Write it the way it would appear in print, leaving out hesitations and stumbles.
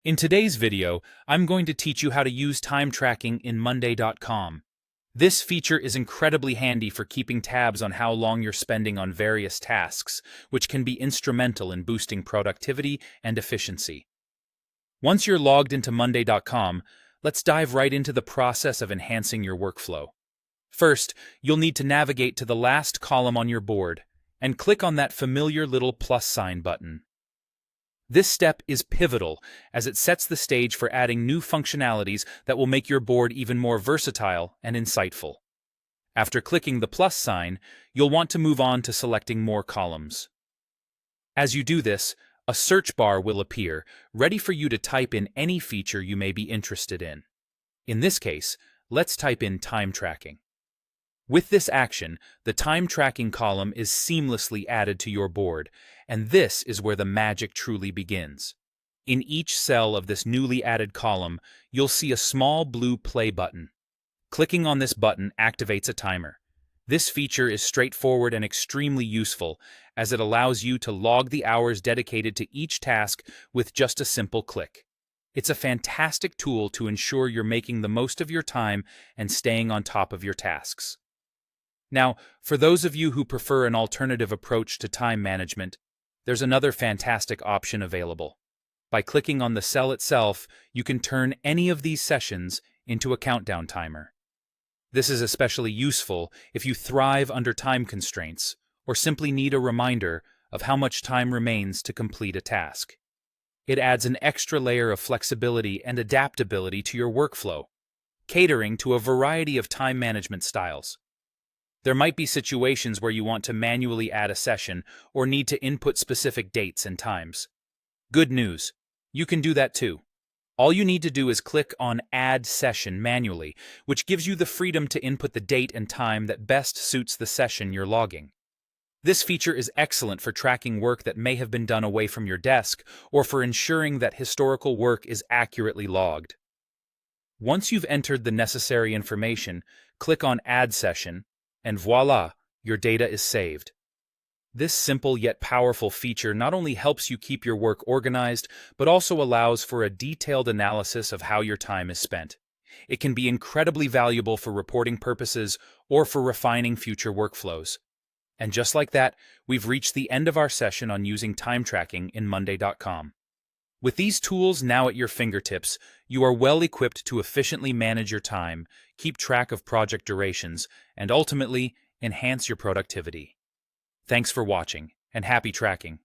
In today's video, I'm going to teach you how to use time tracking in Monday.com. This feature is incredibly handy for keeping tabs on how long you're spending on various tasks, which can be instrumental in boosting productivity and efficiency. Once you're logged into Monday.com, let's dive right into the process of enhancing your workflow. First, you'll need to navigate to the last column on your board and click on that familiar little plus sign button. This step is pivotal as it sets the stage for adding new functionalities that will make your board even more versatile and insightful. After clicking the plus sign, you'll want to move on to selecting more columns. As you do this, a search bar will appear, ready for you to type in any feature you may be interested in. In this case, let's type in time tracking. With this action, the time tracking column is seamlessly added to your board, and this is where the magic truly begins. In each cell of this newly added column, you'll see a small blue play button. Clicking on this button activates a timer. This feature is straightforward and extremely useful, as it allows you to log the hours dedicated to each task with just a simple click. It's a fantastic tool to ensure you're making the most of your time and staying on top of your tasks. Now, for those of you who prefer an alternative approach to time management, there's another fantastic option available. By clicking on the cell itself, you can turn any of these sessions into a countdown timer. This is especially useful if you thrive under time constraints or simply need a reminder of how much time remains to complete a task. It adds an extra layer of flexibility and adaptability to your workflow, catering to a variety of time management styles. There might be situations where you want to manually add a session or need to input specific dates and times. Good news, you can do that too. All you need to do is click on Add Session manually, which gives you the freedom to input the date and time that best suits the session you're logging. This feature is excellent for tracking work that may have been done away from your desk or for ensuring that historical work is accurately logged. Once you've entered the necessary information, click on Add Session, and voila, your data is saved. This simple yet powerful feature not only helps you keep your work organized, but also allows for a detailed analysis of how your time is spent. It can be incredibly valuable for reporting purposes or for refining future workflows. And just like that, we've reached the end of our session on using time tracking in Monday.com. With these tools now at your fingertips, you are well equipped to efficiently manage your time, keep track of project durations, and ultimately enhance your productivity. Thanks for watching, and happy tracking.